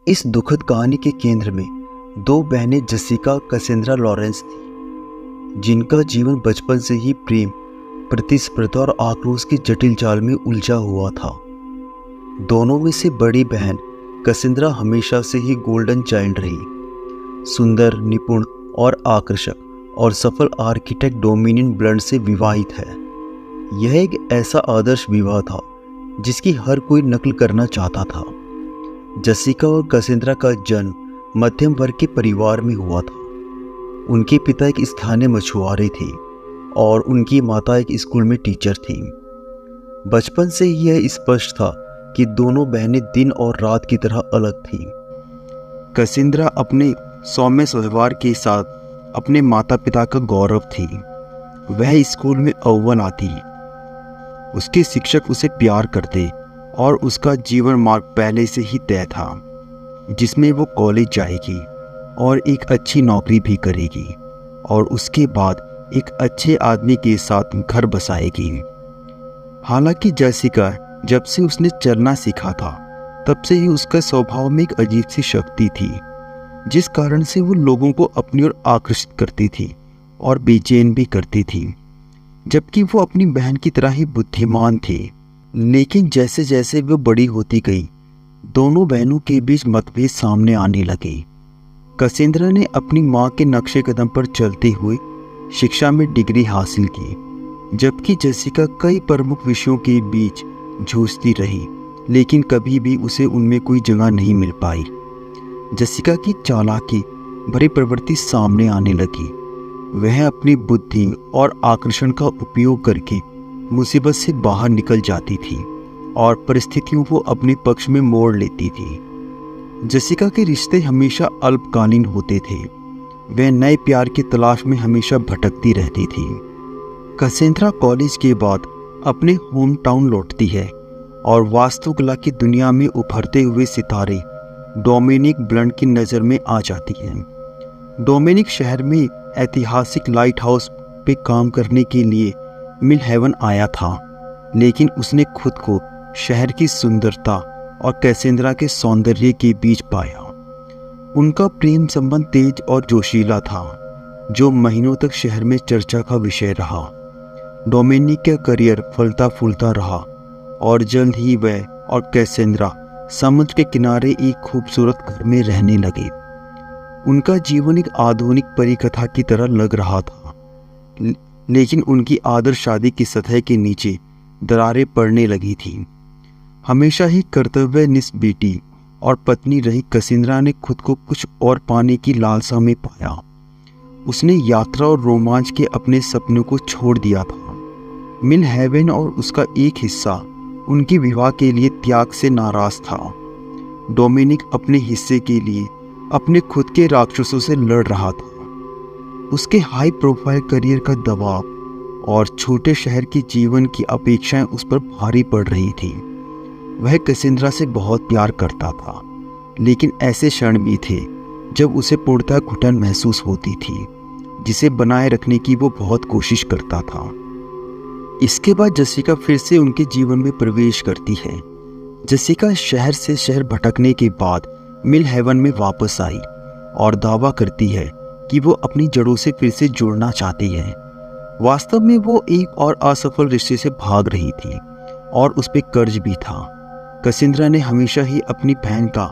इस दुखद कहानी के केंद्र में दो बहनें जेसिका कैसेंड्रा लॉरेंस थी, जिनका जीवन बचपन से ही प्रेम, प्रतिस्पर्धा और आक्रोश की जटिल जाल में उलझा हुआ था। दोनों में से बड़ी बहन कैसेंड्रा हमेशा से ही गोल्डन चाइल्ड रही। सुंदर, निपुण और आकर्षक और सफल आर्किटेक्ट डोमिनियन ब्लंट से विवाहित है। यह एक ऐसा आदर्श विवाह था जिसकी हर कोई नकल करना चाहता था। जेसिका और कैसेंड्रा का जन्म मध्यम वर्ग के परिवार में हुआ था। उनके पिता एक स्थानीय मछुआरे थे और उनकी माता एक स्कूल में टीचर थी। बचपन से ही यह स्पष्ट था कि दोनों बहनें दिन और रात की तरह अलग थीं। कैसेंड्रा अपने सौम्य व्यवहार के साथ अपने माता पिता का गौरव थी। वह स्कूल में अव्वल आती, उसके शिक्षक उसे प्यार करते और उसका जीवन मार्ग पहले से ही तय था, जिसमें वो कॉलेज जाएगी और एक अच्छी नौकरी भी करेगी और उसके बाद एक अच्छे आदमी के साथ घर बसाएगी। हालांकि जेसिका जब से उसने चलना सीखा था तब से ही उसका स्वभाव में एक अजीब सी शक्ति थी, जिस कारण से वो लोगों को अपनी ओर आकर्षित करती थी और बेचैन भी करती थी। जबकि वो अपनी बहन की तरह ही बुद्धिमान थी। लेकिन जैसे जैसे वो बड़ी होती गई, दोनों बहनों के बीच मतभेद सामने आने लगे। कैसेंड्रा ने अपनी मां के नक्शे कदम पर चलते हुए शिक्षा में डिग्री हासिल की, जबकि जेसिका कई प्रमुख विषयों के बीच जूझती रही, लेकिन कभी भी उसे उनमें कोई जगह नहीं मिल पाई। जेसिका की चालाकी भरी प्रवृत्ति सामने आने लगी। वह अपनी बुद्धि और आकर्षण का उपयोग करके मुसीबत से बाहर निकल जाती थी और परिस्थितियों को अपने पक्ष में मोड़ लेती थी। जेसिका के रिश्ते हमेशा अल्पकालीन होते थे। वह नए प्यार की तलाश में हमेशा भटकती रहती थी। कैसेंड्रा कॉलेज के बाद अपने होम टाउन लौटती है और वास्तुकला की दुनिया में उभरते हुए सितारे डोमिनिक ब्लंट की नज़र में आ जाती है। डोमिनिक शहर में ऐतिहासिक लाइट हाउस पे काम करने के लिए मिल हेवन आया था, लेकिन उसने खुद को शहर की सुंदरता और कैसेंड्रा के सौंदर्य के बीच पाया। उनका प्रेम संबंध तेज और जोशीला था, जो महीनों तक शहर में चर्चा का विषय रहा। डोमिनिक का करियर फलता फूलता रहा और जल्द ही वह और कैसेंड्रा समुद्र के किनारे एक खूबसूरत घर में रहने लगे। उनका जीवन एक आधुनिक परिकथा की तरह लग रहा था, लेकिन उनकी आदर्श शादी की सतह के नीचे दरारें पड़ने लगी थीं। हमेशा ही कर्तव्यनिष्ठ बेटी और पत्नी रही कैसेंड्रा ने खुद को कुछ और पाने की लालसा में पाया। उसने यात्रा और रोमांच के अपने सपनों को छोड़ दिया था। मिल हेवन और उसका एक हिस्सा उनके विवाह के लिए त्याग से नाराज था। डोमिनिक अपने हिस्से के लिए अपने खुद के राक्षसों से लड़ रहा था। उसके हाई प्रोफाइल करियर का दबाव और छोटे शहर के जीवन की अपेक्षाएं उस पर भारी पड़ रही थी। वह कैसेंड्रा से बहुत प्यार करता था, लेकिन ऐसे क्षण भी थे जब उसे पूर्णतः घुटन महसूस होती थी, जिसे बनाए रखने की वो बहुत कोशिश करता था। इसके बाद जेसिका फिर से उनके जीवन में प्रवेश करती है। जेसिका शहर से शहर भटकने के बाद मिल हेवन में वापस आई और दावा करती है कि वो अपनी जड़ों से फिर से जुड़ना चाहती है। वास्तव में वो एक और असफल रिश्ते से भाग रही थी और उस पर कर्ज भी था। कैसेंड्रा ने हमेशा ही अपनी बहन का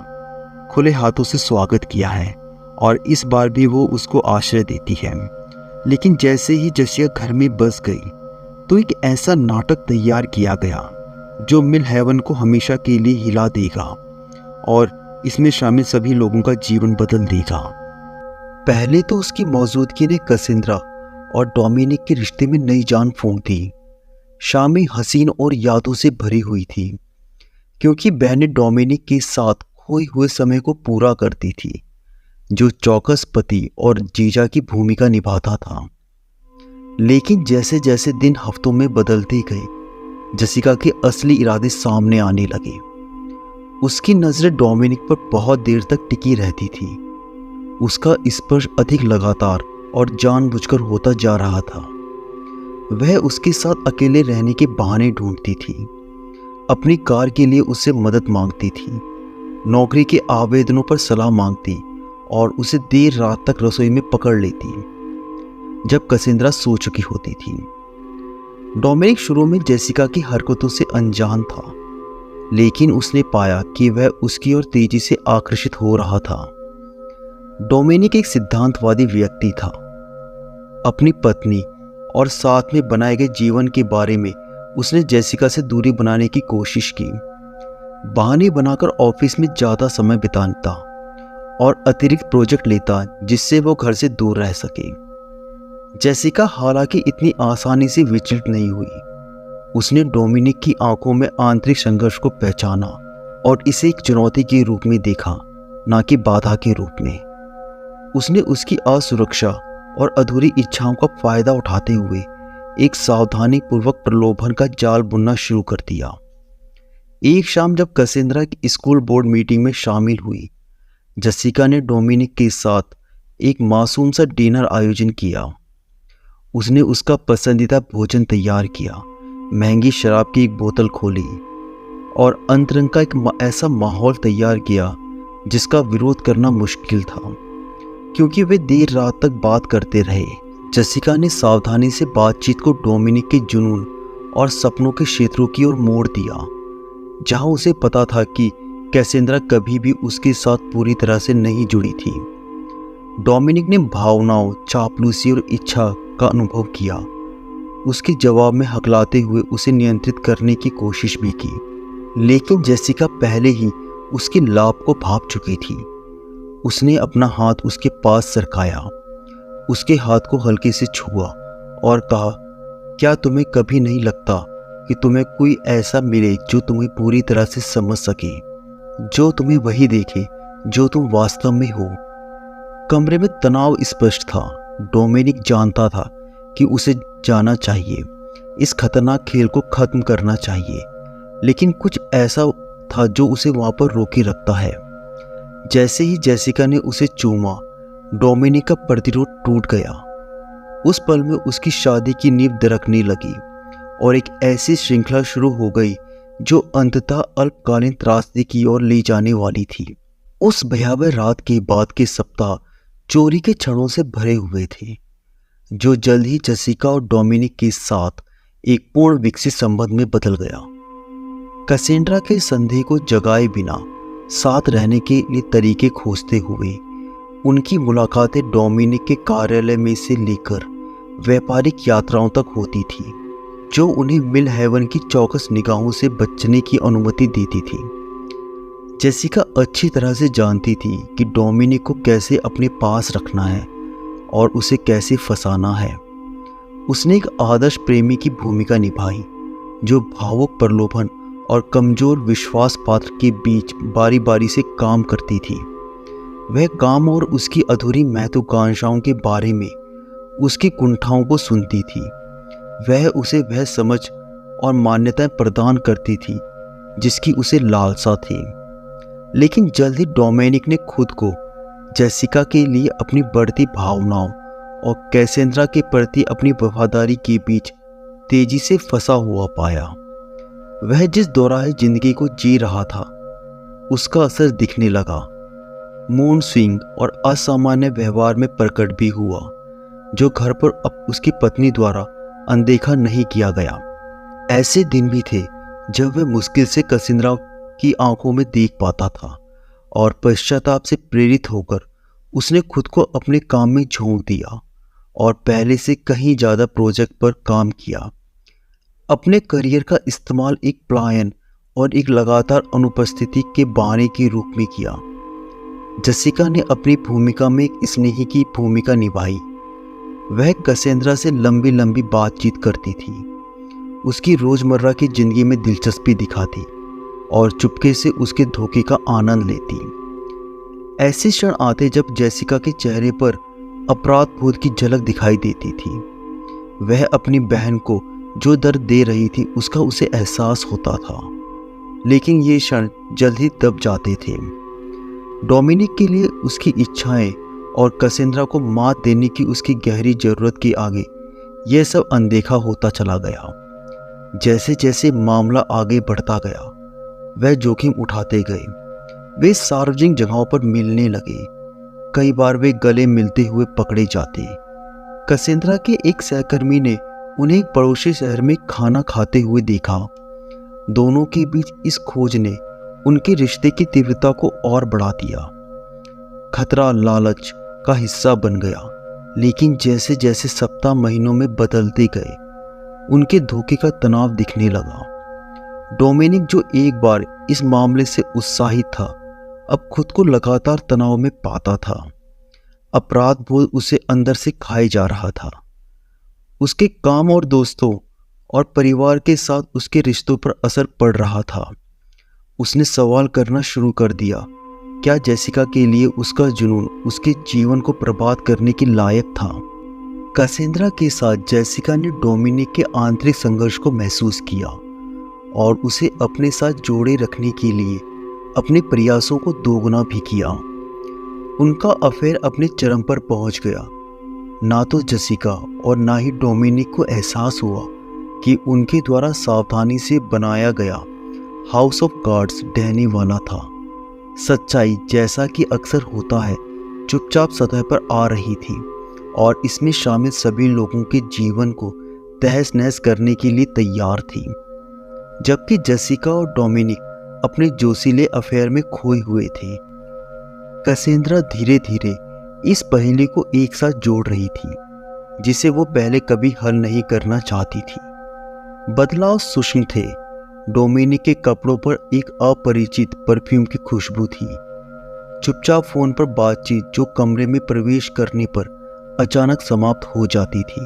खुले हाथों से स्वागत किया है और इस बार भी वो उसको आश्रय देती है। लेकिन जैसे ही जेसिका घर में बस गई तो एक ऐसा नाटक तैयार किया गया जो मिल हेवन को हमेशा के लिए हिला देगा और इसमें शामिल सभी लोगों का जीवन बदल देगा। पहले तो उसकी मौजूदगी ने कैसेंड्रा और डोमिनिक के रिश्ते में नई जान फूंक दी। शामें हसीन और यादों से भरी हुई थी, क्योंकि बहनें डोमिनिक के साथ खोए हुए समय को पूरा करती थी, जो चौकस पति और जीजा की भूमिका निभाता था। लेकिन जैसे जैसे दिन हफ्तों में बदलते गए, जेसिका के असली इरादे सामने आने लगे। उसकी नजरें डोमिनिक पर बहुत देर तक टिकी रहती थी। उसका स्पर्श अधिक लगातार और जानबूझकर होता जा रहा था। वह उसके साथ अकेले रहने के बहाने ढूंढती थी, अपनी कार के लिए उससे मदद मांगती थी नौकरी के आवेदनों पर सलाह मांगती और उसे देर रात तक रसोई में पकड़ लेती जब कैसेंड्रा सो चुकी होती थी। डोमिनिक शुरू में जेसिका की हरकतों से अनजान था, लेकिन उसने पाया कि वह उसकी ओर तेजी से आकर्षित हो रहा था। डोमिनिक एक सिद्धांतवादी व्यक्ति था। अपनी पत्नी और साथ में बनाए गए जीवन के बारे में उसने जेसिका से दूरी बनाने की कोशिश की, बहाने बनाकर ऑफिस में ज़्यादा समय बिताता और अतिरिक्त प्रोजेक्ट लेता जिससे वो घर से दूर रह सके। जेसिका हालांकि इतनी आसानी से विचलित नहीं हुई। उसने डोमिनिक की आंखों में आंतरिक संघर्ष को पहचाना और इसे एक चुनौती के रूप में देखा, न कि बाधा के रूप में। उसने उसकी असुरक्षा और अधूरी इच्छाओं का फायदा उठाते हुए एक सावधानी पूर्वक प्रलोभन का जाल बुनना शुरू कर दिया। एक शाम जब कैसेंड्रा की स्कूल बोर्ड मीटिंग में शामिल हुई, जेसिका ने डोमिनिक के साथ एक मासूम सा डिनर आयोजन किया। उसने उसका पसंदीदा भोजन तैयार किया, महंगी शराब की एक बोतल खोली और अंतरंग का एक ऐसा माहौल तैयार किया जिसका विरोध करना मुश्किल था, क्योंकि वे देर रात तक बात करते रहे। जेसिका ने सावधानी से बातचीत को डोमिनिक के जुनून और सपनों के क्षेत्रों की ओर मोड़ दिया, जहां उसे पता था कि कैसेंड्रा कभी भी उसके साथ पूरी तरह से नहीं जुड़ी थी। डोमिनिक ने भावनाओं, चापलूसी और इच्छा का अनुभव किया, उसके जवाब में हकलाते हुए उसे नियंत्रित करने की कोशिश भी की, लेकिन जेसिका पहले ही उसके लाभ को भांप चुकी थी। उसने अपना हाथ उसके पास सरकाया, उसके हाथ को हल्के से छुआ और कहा, क्या तुम्हें कभी नहीं लगता कि तुम्हें कोई ऐसा मिले जो तुम्हें पूरी तरह से समझ सके, जो तुम्हें वही देखे जो तुम वास्तव में हो। कमरे में तनाव स्पष्ट था। डोमिनिक जानता था कि उसे जाना चाहिए, इस खतरनाक खेल को खत्म करना चाहिए, लेकिन कुछ ऐसा था जो उसे वहां पर रोके रखता है। जैसे ही जेसिका ने उसे चूमा, डोमिनिक का प्रतिरोध टूट गया। उस पल में उसकी शादी की नींव दरकने लगी और एक ऐसी श्रृंखला शुरू हो गई जो अंततः अल्पकालीन त्रासदी की ओर ले जाने वाली थी। उस भयावह रात के बाद के सप्ताह चोरी के क्षणों से भरे हुए थे, जो जल्द ही जेसिका और डोमिनिक के साथ एक पूर्ण विकसित संबंध में बदल गया। कैसेंड्रा के संदेह को जगाए बिना साथ रहने के लिए तरीके खोजते हुए उनकी मुलाकातें डोमिनिक के कार्यालय में से लेकर व्यापारिक यात्राओं तक होती थी, जो उन्हें मिल हेवन की चौकस निगाहों से बचने की अनुमति देती थी। जेसिका अच्छी तरह से जानती थी कि डोमिनिक को कैसे अपने पास रखना है और उसे कैसे फंसाना है। उसने एक आदर्श प्रेमी की भूमिका निभाई, जो भावुक प्रलोभन और कमजोर विश्वास पात्र के बीच बारी बारी से काम करती थी। वह काम और उसकी अधूरी महत्वाकांक्षाओं के बारे में उसकी कुंठाओं को सुनती थी। वह उसे वह समझ और मान्यताएं प्रदान करती थी जिसकी उसे लालसा थी। लेकिन जल्द ही डोमिनिक ने खुद को जेसिका के लिए अपनी बढ़ती भावनाओं और कैसेंड्रा के प्रति अपनी वफादारी के बीच तेजी से फंसा हुआ पाया। वह जिस दोराहे जिंदगी को जी रहा था, उसका असर दिखने लगा। मूड स्विंग और असामान्य व्यवहार में प्रकट भी हुआ, जो घर पर अब उसकी पत्नी द्वारा अनदेखा नहीं किया गया। ऐसे दिन भी थे जब वह मुश्किल से कैसेंड्रा की आंखों में देख पाता था और पश्चाताप से प्रेरित होकर उसने खुद को अपने काम में झोंक दिया और पहले से कहीं ज़्यादा प्रोजेक्ट पर काम किया। अपने करियर का इस्तेमाल एक पलायन और एक लगातार अनुपस्थिति के बहाने के रूप में किया। जेसिका ने अपनी भूमिका में एक स्नेही की भूमिका निभाई। वह कैसेंड्रा से लंबी लंबी बातचीत करती थी, उसकी रोज़मर्रा की ज़िंदगी में दिलचस्पी दिखाती और चुपके से उसके धोखे का आनंद लेती। ऐसे क्षण आते जब जेसिका के चेहरे पर अपराध बोध की झलक दिखाई देती थी। वह अपनी बहन को जो दर्द दे रही थी उसका उसे एहसास होता था, लेकिन ये क्षण जल्द ही दब जाते थे। डोमिनिक के लिए उसकी इच्छाएं और कैसेंड्रा को मात देने की उसकी गहरी जरूरत के आगे यह सब अनदेखा होता चला गया। जैसे जैसे मामला आगे बढ़ता गया, वह जोखिम उठाते गए। वे सार्वजनिक जगहों पर मिलने लगे। कई बार वे गले मिलते हुए पकड़े जाते। कैसेंड्रा के एक सहकर्मी ने उन्हें एक पड़ोसी शहर में खाना खाते हुए देखा। दोनों के बीच इस खोज ने उनके रिश्ते की तीव्रता को और बढ़ा दिया। खतरा लालच का हिस्सा बन गया, लेकिन जैसे जैसे सप्ताह महीनों में बदलते गए, उनके धोखे का तनाव दिखने लगा। डोमिनिक, जो एक बार इस मामले से उत्साहित था, अब खुद को लगातार तनाव में पाता था। अपराध बोध उसे अंदर से खाए जा रहा था। उसके काम और दोस्तों और परिवार के साथ उसके रिश्तों पर असर पड़ रहा था। उसने सवाल करना शुरू कर दिया, क्या जेसिका के लिए उसका जुनून उसके जीवन को बर्बाद करने के लायक था? कैसेंड्रा के साथ जेसिका ने डोमिनिक के आंतरिक संघर्ष को महसूस किया और उसे अपने साथ जोड़े रखने के लिए अपने प्रयासों को दोगुना भी किया। उनका अफेयर अपने चरम पर पहुंच गया। ना तो जेसिका और ना ही डोमिनिक को एहसास हुआ कि उनके द्वारा सावधानी से बनाया गया हाउस ऑफ कार्ड्स ढहने वाला था। सच्चाई, जैसा कि अक्सर होता है, चुपचाप सतह पर आ रही थी और इसमें शामिल सभी लोगों के जीवन को तहस नहस करने के लिए तैयार थी। जबकि जेसिका और डोमिनिक अपने जोशीले अफेयर में खोए हुए थे, कैसेंड्रा धीरे धीरे इस पहेली को एक साथ जोड़ रही थी जिसे वो पहले कभी हल नहीं करना चाहती थी। बदलाव सूक्ष्म थे। डोमिनिक के कपड़ों पर एक अपरिचित परफ्यूम की खुशबू थी। चुपचाप फोन पर बातचीत जो कमरे में प्रवेश करने पर अचानक समाप्त हो जाती थी,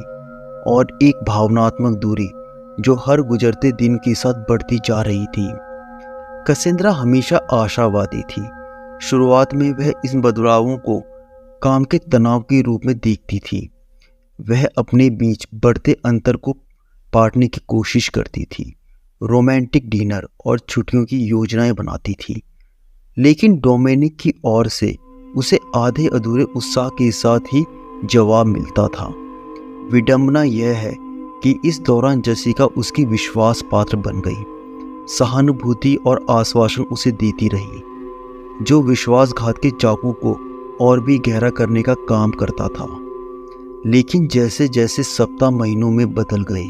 और एक भावनात्मक दूरी जो हर गुजरते दिन के साथ बढ़ती जा रही थी। कैसेंड्रा हमेशा आशावादी थी। शुरुआत में वह इन बदलावों को काम के तनाव के रूप में देखती थी। वह अपने बीच बढ़ते अंतर को पाटने की कोशिश करती थी, रोमांटिक डिनर और छुट्टियों की योजनाएं बनाती थी। लेकिन डोमिनिक की ओर से उसे आधे अधूरे उत्साह के साथ ही जवाब मिलता था। विडंबना यह है कि इस दौरान जेसिका उसकी विश्वास पात्र बन गई। सहानुभूति और आश्वासन उसे देती रही, जो विश्वासघात के चाकू को और भी गहरा करने का काम करता था। लेकिन जैसे जैसे सप्ताह महीनों में बदल गए,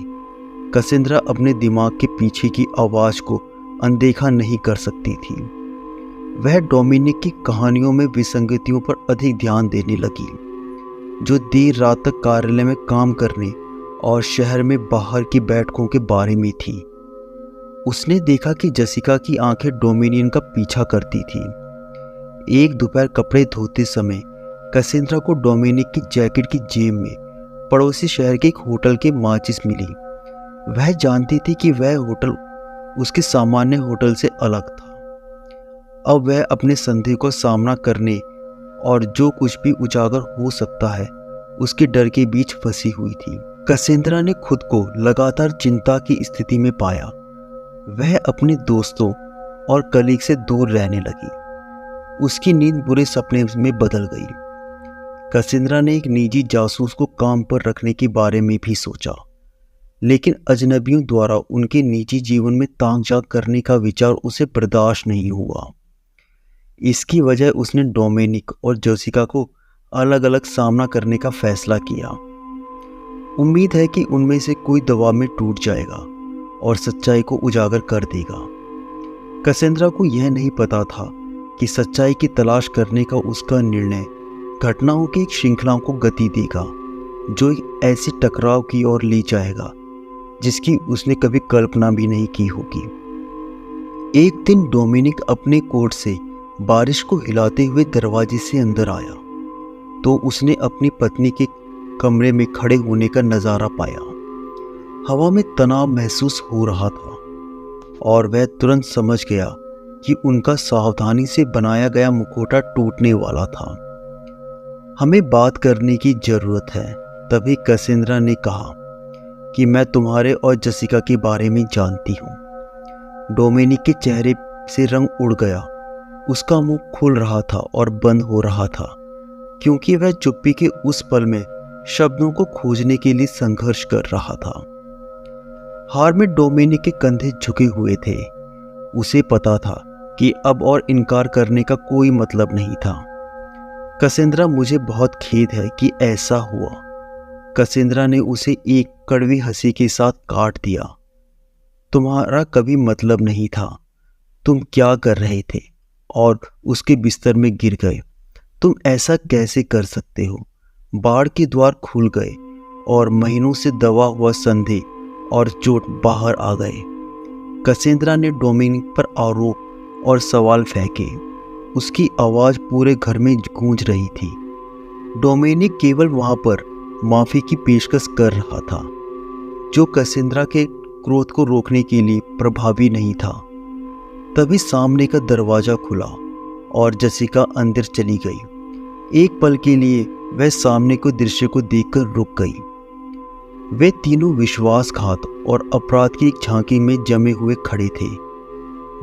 कैसेंड्रा अपने दिमाग के पीछे की आवाज़ को अनदेखा नहीं कर सकती थी। वह डोमिनिक की कहानियों में विसंगतियों पर अधिक ध्यान देने लगी, जो देर रात तक कार्यालय में काम करने और शहर में बाहर की बैठकों के बारे में थी। उसने देखा कि जेसिका की आंखें डोमिनियन का पीछा करती थी। एक दोपहर कपड़े धोते समय कैसेंड्रा को डोमिनिक की जैकेट की जेब में पड़ोसी शहर के एक होटल के माचिस मिली। वह जानती थी कि वह होटल उसके सामान्य होटल से अलग था। अब वह अपने संदेह को सामना करने और जो कुछ भी उजागर हो सकता है उसके डर के बीच फंसी हुई थी। कैसेंड्रा ने खुद को लगातार चिंता की स्थिति में पाया। वह अपने दोस्तों और कलीग से दूर रहने लगी। उसकी नींद बुरे सपने में बदल गई। कैसेंड्रा ने एक निजी जासूस को काम पर रखने के बारे में भी सोचा, लेकिन अजनबियों द्वारा उनके निजी जीवन में ताक-झांक करने का विचार उसे बर्दाश्त नहीं हुआ। इसकी वजह उसने डोमिनिक और जेसिका को अलग अलग सामना करने का फैसला किया। उम्मीद है कि उनमें से कोई दबाव में टूट जाएगा और सच्चाई को उजागर कर देगा। कैसेंड्रा को यह नहीं पता था कि सच्चाई की तलाश करने का उसका निर्णय घटनाओं की एक श्रृंखला को गति देगा, जो एक ऐसे टकराव की ओर ले जाएगा जिसकी उसने कभी कल्पना भी नहीं की होगी। एक दिन डोमिनिक अपने कोट से बारिश को हिलाते हुए दरवाजे से अंदर आया तो उसने अपनी पत्नी के कमरे में खड़े होने का नज़ारा पाया। हवा में तनाव महसूस हो रहा था और वह तुरंत समझ गया कि उनका सावधानी से बनाया गया मुखौटा टूटने वाला था। हमें बात करने की ज़रूरत है, तभी कैसेंड्रा ने कहा कि मैं तुम्हारे और जेसिका के बारे में जानती हूँ। डोमिनिक के चेहरे से रंग उड़ गया। उसका मुंह खुल रहा था और बंद हो रहा था, क्योंकि वह चुप्पी के उस पल में शब्दों को खोजने के लिए संघर्ष कर रहा था। हार में डोमिनिक के कंधे झुके हुए थे। उसे पता था कि अब और इनकार करने का कोई मतलब नहीं था। कसेंद्रा, मुझे बहुत खेद है कि ऐसा हुआ। कसेंद्रा ने उसे एक कड़वी हंसी के साथ काट दिया। तुम्हारा कभी मतलब नहीं था। तुम क्या कर रहे थे? और उसके बिस्तर में गिर गए। तुम ऐसा कैसे कर सकते हो? बाड़ के द्वार खुल गए और महीनों से दबा हुआ संदेह और चोट बाहर आ गए। कसेंद्रा ने डोमिनिक पर आरोप और सवाल फेंके। उसकी आवाज़ पूरे घर में गूंज रही थी। डोमिनिक केवल वहां पर माफ़ी की पेशकश कर रहा था, जो कसेंद्रा के क्रोध को रोकने के लिए प्रभावी नहीं था। तभी सामने का दरवाज़ा खुला और जसिका अंदर चली गई। एक पल के लिए वह सामने के दृश्य को देखकर रुक गई। वे तीनों विश्वासघात और अपराध की एक झांकी में जमे हुए खड़े थे।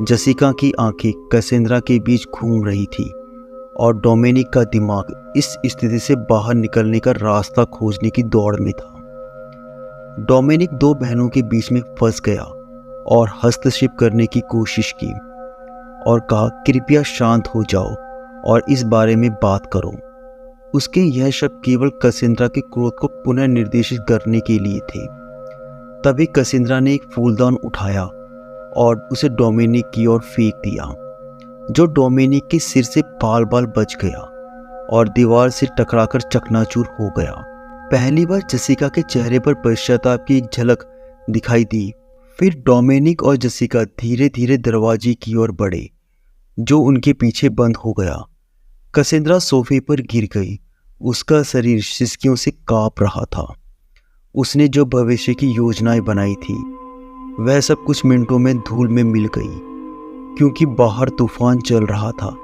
जसिका की आंखें कसेंद्रा के बीच घूम रही थी और डोमिनिक का दिमाग इस स्थिति से बाहर निकलने का रास्ता खोजने की दौड़ में था। डोमिनिक दो बहनों के बीच में फंस गया और हस्तक्षेप करने की कोशिश की और कहा, कृपया शांत हो जाओ और इस बारे में बात करो। उसके यह शब्द केवल कसेंद्रा के क्रोध को पुनः निर्देशित करने के लिए थे। तभी कसेंद्रा ने एक फूलदान उठाया और उसे डोमिनिक की ओर फेंक दिया, जो डोमिनिक के सिर से बाल बाल बच गया और दीवार से टकराकर चकनाचूर हो गया। पहली बार जसिका के चेहरे पर पश्चाताप की एक झलक दिखाई दी। फिर डोमिनिक और जसिका धीरे धीरे दरवाजे की ओर बढ़े, जो उनके पीछे बंद हो गया। कसेंद्रा सोफे पर गिर गई। उसका शरीर सिसकियों से कांप रहा था। उसने जो भविष्य की योजनाएं बनाई थी, वह सब कुछ मिनटों में धूल में मिल गई, क्योंकि बाहर तूफान चल रहा था।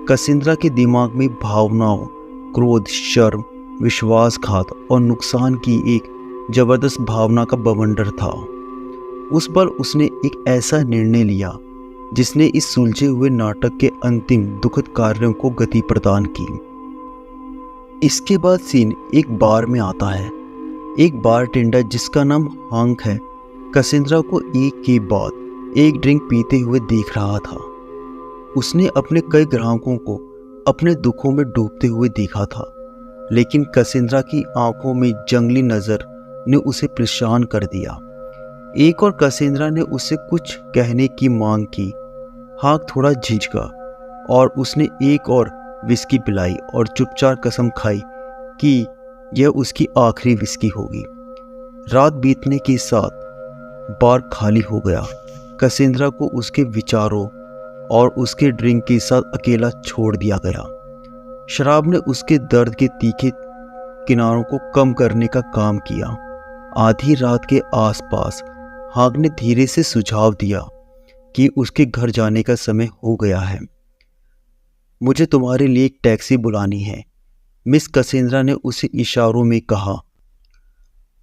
कसेंद्रा के दिमाग में भावनाओं, क्रोध, शर्म, विश्वासघात और नुकसान की एक जबरदस्त भावना का बवंडर था। उस पल उसने एक ऐसा निर्णय लिया जिसने इस सुलझे हुए नाटक के अंतिम दुखद कार्यों को गति प्रदान की। इसके बाद सीन एक बार में आता है। एक बारटेंडर जिसका नाम हांक है, कसेंद्रा को एक के बाद एक ड्रिंक पीते हुए देख रहा था। उसने अपने कई ग्राहकों को अपने दुखों में डूबते हुए देखा था, लेकिन कसेंद्रा की आंखों में जंगली नज़र ने उसे परेशान कर दिया। एक और कसेंद्रा ने उससे कुछ कहने की मांग की। हांक थोड़ा झिझका और उसने एक और विस्की पिलाई और चुपचाप कसम खाई कि यह उसकी आखिरी विस्की होगी। रात बीतने के साथ बार खाली हो गया। कसेंद्रा को उसके विचारों और उसके ड्रिंक के साथ अकेला छोड़ दिया गया। शराब ने उसके दर्द के तीखे किनारों को कम करने का काम किया। आधी रात के आसपास हांक ने धीरे से सुझाव दिया कि उसके घर जाने का समय हो गया है। मुझे तुम्हारे लिए एक टैक्सी बुलानी है, मिस कसेंद्रा ने उसे इशारों में कहा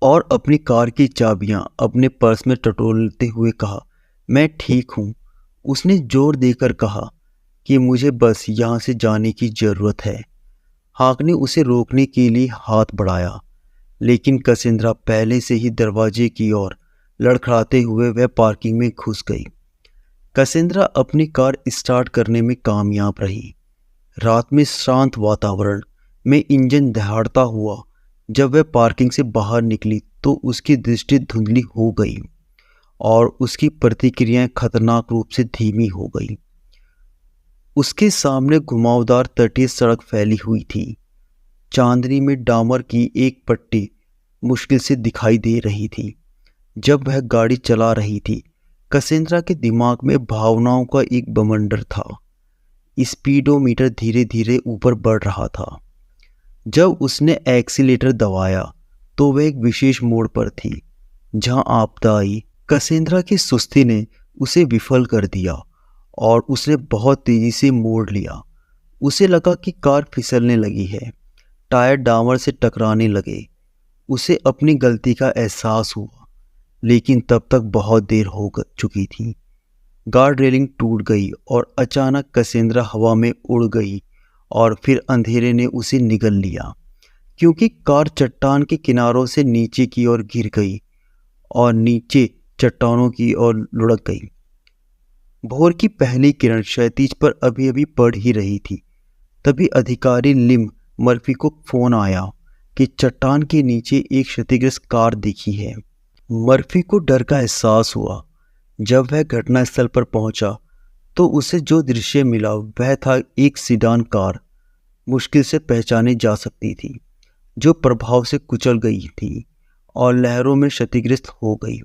और अपनी कार की चाबियां अपने पर्स में टटोलते हुए कहा, मैं ठीक हूँ। उसने जोर देकर कहा कि मुझे बस यहाँ से जाने की ज़रूरत है। हांक ने उसे रोकने के लिए हाथ बढ़ाया, लेकिन कसेंद्रा पहले से ही दरवाजे की ओर लड़खड़ाते हुए वह पार्किंग में घुस गई। कसेंद्रा अपनी कार स्टार्ट करने में कामयाब रही। रात में शांत वातावरण में इंजन दहाड़ता हुआ जब वह पार्किंग से बाहर निकली तो उसकी दृष्टि धुंधली हो गई और उसकी प्रतिक्रियाएं खतरनाक रूप से धीमी हो गई। उसके सामने घुमावदार तटीय सड़क फैली हुई थी। चांदनी में डामर की एक पट्टी मुश्किल से दिखाई दे रही थी। जब वह गाड़ी चला रही थी, कसेंद्रा के दिमाग में भावनाओं का एक बवंडर था। स्पीडोमीटर धीरे धीरे ऊपर बढ़ रहा था। जब उसने एक्सीलेटर दबाया तो वह एक विशेष मोड़ पर थी जहां आपदा आई। कसेंद्रा की सुस्ती ने उसे विफल कर दिया और उसने बहुत तेजी से मोड़ लिया। उसे लगा कि कार फिसलने लगी है। टायर डामर से टकराने लगे। उसे अपनी गलती का एहसास हुआ, लेकिन तब तक बहुत देर हो चुकी थी। गार्ड रेलिंग टूट गई और अचानक कसेंद्रा हवा में उड़ गई और फिर अंधेरे ने उसे निगल लिया, क्योंकि कार चट्टान के किनारों से नीचे की ओर गिर गई और नीचे चट्टानों की ओर लुढ़क गई। भोर की पहली किरण क्षैतिज पर अभी अभी पड़ ही रही थी। तभी अधिकारी लिम मर्फी को फोन आया कि चट्टान के नीचे एक क्षतिग्रस्त कार दिखी है। मर्फी को डर का एहसास हुआ। जब वह घटनास्थल पर पहुंचा तो उसे जो दृश्य मिला वह था एक सीडान कार, मुश्किल से पहचानी जा सकती थी, जो प्रभाव से कुचल गई थी और लहरों में क्षतिग्रस्त हो गई,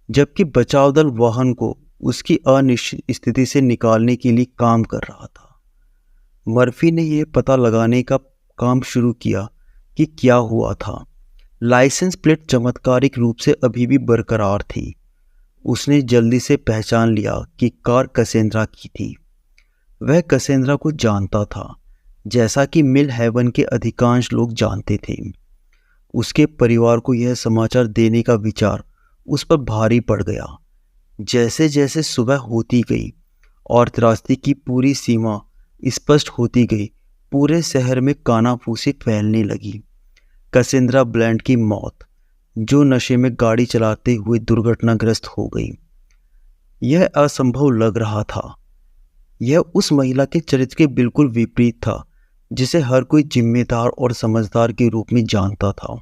जबकि बचाव दल वाहन को उसकी अनिश्चित स्थिति से निकालने के लिए काम कर रहा था। मर्फी ने यह पता लगाने का काम शुरू किया कि क्या हुआ था। लाइसेंस प्लेट चमत्कारिक रूप से अभी भी बरकरार थी। उसने जल्दी से पहचान लिया कि कार कसेंद्रा की थी। वह कसेंद्रा को जानता था, जैसा कि मिल हेवन के अधिकांश लोग जानते थे। उसके परिवार को यह समाचार देने का विचार उस पर भारी पड़ गया। जैसे जैसे सुबह होती गई और त्रासदी की पूरी सीमा स्पष्ट होती गई, पूरे शहर में कानाफूसी फैलने लगी। कसेंद्रा ब्लैंड की मौत, जो नशे में गाड़ी चलाते हुए दुर्घटनाग्रस्त हो गई, यह असंभव लग रहा था। यह उस महिला के चरित्र के बिल्कुल विपरीत था जिसे हर कोई जिम्मेदार और समझदार के रूप में जानता था।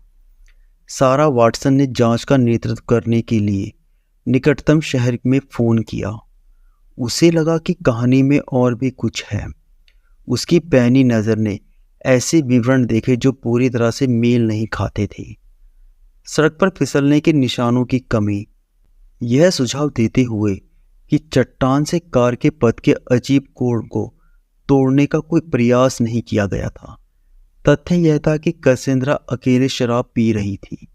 सारा वाटसन ने जांच का नेतृत्व करने के लिए निकटतम शहर में फ़ोन किया। उसे लगा कि कहानी में और भी कुछ है। उसकी पैनी नज़र ने ऐसे विवरण देखे जो पूरी तरह से मेल नहीं खाते थे। सड़क पर फिसलने के निशानों की कमी, यह सुझाव देते हुए कि चट्टान से कार के पथ के अजीब कोण को तोड़ने का कोई प्रयास नहीं किया गया था। तथ्य यह था कि कसेंद्रा अकेले शराब पी रही थी।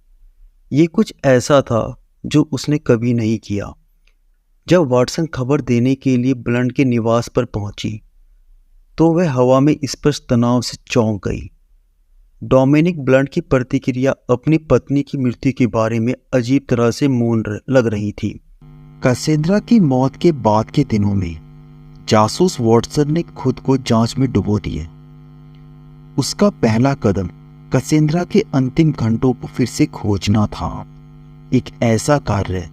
ये कुछ ऐसा था जो उसने कभी नहीं किया। जब वाटसन खबर देने के लिए ब्लंट के निवास पर पहुंची तो वह हवा में स्पष्ट तनाव से चौंक गई। डोमिनिक ब्लंट की प्रतिक्रिया अपनी पत्नी की मृत्यु के बारे में अजीब तरह से मौन लग रही थी। कसेंद्रा की मौत के बाद के दिनों में जासूस वाटसन ने खुद को जांच में डुबो दिए। उसका पहला कदम कसेंद्रा के अंतिम घंटों को फिर से खोजना था, एक ऐसा कार्य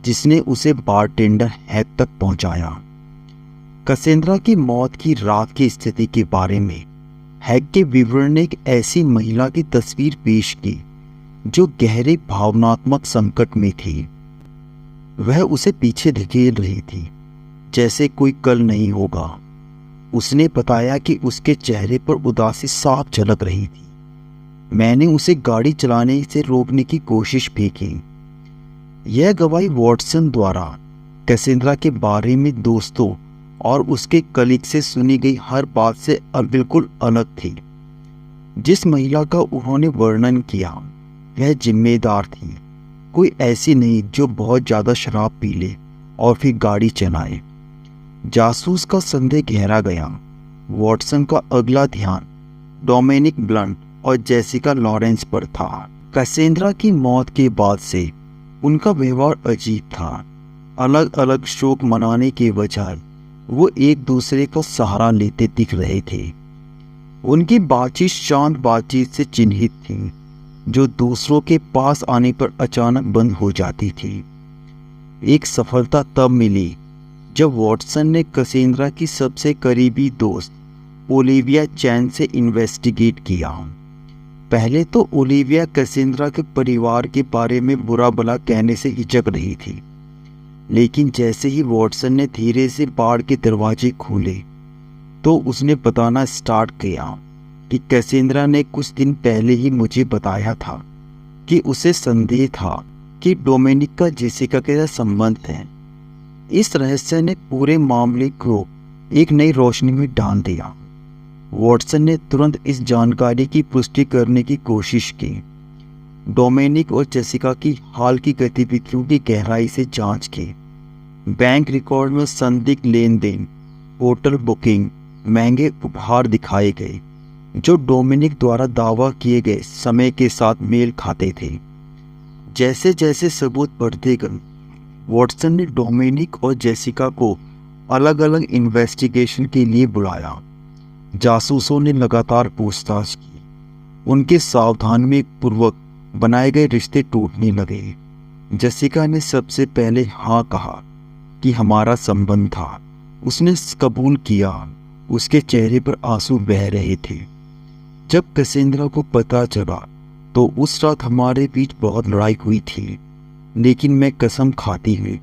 जिसने उसे बारटेंडर हैक तक पहुंचाया। कसेंद्रा की मौत की रात की स्थिति के बारे में हैक के विवरण ने एक ऐसी महिला की तस्वीर पेश की जो गहरे भावनात्मक संकट में थी। वह उसे पीछे धकेल रही थी जैसे कोई कल नहीं होगा। उसने बताया कि उसके चेहरे पर उदासी साफ झलक रही थी। मैंने उसे गाड़ी चलाने से रोकने की कोशिश भी की। यह गवाही वाटसन द्वारा कैसेंद्रा के बारे में दोस्तों और उसके कलीग से सुनी गई हर बात से बिल्कुल अलग थी। जिस महिला का उन्होंने वर्णन किया वह जिम्मेदार थी, कोई ऐसी नहीं जो बहुत ज़्यादा शराब पी ले और फिर गाड़ी चलाए। जासूस का संदेह गहरा गया। वाटसन का अगला ध्यान डोमिनिक ब्लंट और जेसिका लॉरेंस पर था। कैसेंद्रा की मौत के बाद से उनका व्यवहार अजीब था। अलग अलग शोक मनाने के बजाय वो एक दूसरे को सहारा लेते दिख रहे थे। उनकी बातचीत शांत बातचीत से चिन्हित थी, जो दूसरों के पास आने पर अचानक बंद हो जाती थी। एक सफलता तब मिली जब वाटसन ने कैसेंद्रा की सबसे करीबी दोस्त ओलिविया चैन से इन्वेस्टिगेट किया। पहले तो ओलिविया कैसेंद्रा के परिवार के बारे में बुरा भला कहने से हिचक रही थी, लेकिन जैसे ही वाटसन ने धीरे से बाड़ के दरवाजे खोले तो उसने बताना स्टार्ट किया कि कैसेंद्रा ने कुछ दिन पहले ही मुझे बताया था कि उसे संदेह था कि डोमिनिक का जेसिका के साथ संबंध है। इस रहस्य ने पूरे मामले को एक नई रोशनी में डाल दिया। वाटसन ने तुरंत इस जानकारी की पुष्टि करने की कोशिश की। डोमिनिक और जेसिका की हाल की गतिविधियों की गहराई से जांच की। बैंक रिकॉर्ड में संदिग्ध लेन देन, होटल बुकिंग, महंगे उपहार दिखाए गए जो डोमिनिक द्वारा दावा किए गए समय के साथ मेल खाते थे। जैसे जैसे सबूत बढ़ते गए, वाटसन ने डोमिनिक और जेसिका को अलग अलग इन्वेस्टिगेशन के लिए बुलाया। जासूसों ने लगातार पूछताछ की। उनके सावधानी पूर्वक बनाए गए रिश्ते टूटने लगे। जेसिका ने सबसे पहले हाँ कहा, कि हमारा संबंध था। उसने कबूल किया। उसके चेहरे पर आंसू बह रहे थे। जब कैसेंड्रा को पता चला तो उस रात हमारे बीच बहुत लड़ाई हुई थी, लेकिन मैं कसम खाती हूँ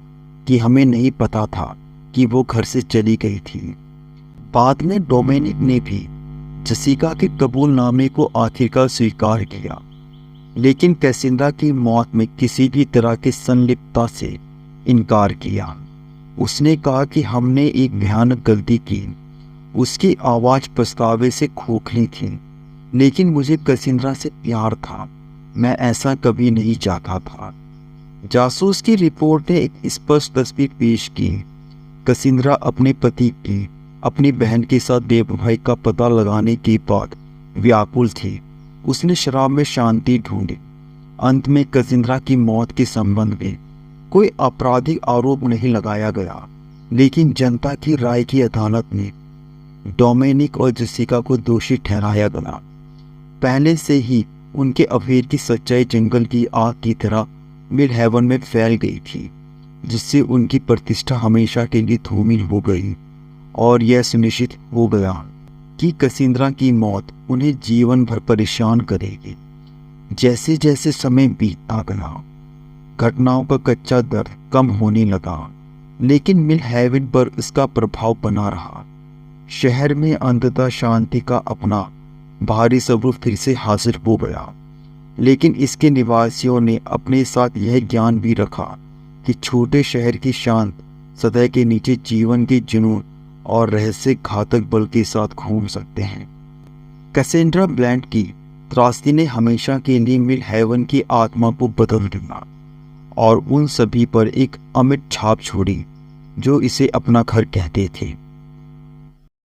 कि हमें नहीं पता था कि वो घर से चली गई थी। बाद में डोमिनिक ने भी जेसिका के कबूलनामे को आखिरकार स्वीकार किया, लेकिन कैसेंड्रा की मौत में किसी भी तरह की संलिप्तता से इनकार किया। उसने कहा कि हमने एक भयानक गलती की। उसकी आवाज़ पछतावे से खोखली थी, लेकिन मुझे कैसेंड्रा से प्यार था। मैं ऐसा कभी नहीं चाहता था। जासूस की रिपोर्ट ने एक स्पष्ट तस्वीर पेश की। कैसेंड्रा अपने पति की अपनी बहन के साथ बेवफाई का पता लगाने के बाद व्याकुल थी। उसने शराब में शांति ढूंढी। अंत में कैसेंड्रा की मौत के संबंध में कोई आपराधिक आरोप नहीं लगाया गया, लेकिन जनता की राय की अदालत में डोमिनिक और जेसिका को दोषी ठहराया गया। पहले से ही उनके अफेयर की सच्चाई जंगल की आग की तरह मिडहेवन में फैल गई थी, जिससे उनकी प्रतिष्ठा हमेशा के लिए धूमिल हो गई और यह सुनिश्चित हो गया कि कैसेंड्रा की मौत उन्हें जीवन भर परेशान करेगी। जैसे जैसे समय बीतता गया, घटनाओं का कच्चा दर्द कम होने लगा, लेकिन मिडहेवन पर इसका प्रभाव बना रहा। शहर में अंततः शांति का अपना बाहरी स्वरूप फिर से हासिल हो गया, लेकिन इसके निवासियों ने अपने साथ यह ज्ञान भी रखा कि छोटे शहर की शांत सतह के नीचे जीवन के जुनून और रहस्य घातक बल के साथ घूम सकते हैं। कैसेंड्रा ब्लैंट की त्रासदी ने हमेशा के लिए मिडहेवन की आत्मा को बदल दिया और उन सभी पर एक अमिट छाप छोड़ी जो इसे अपना घर कहते थे।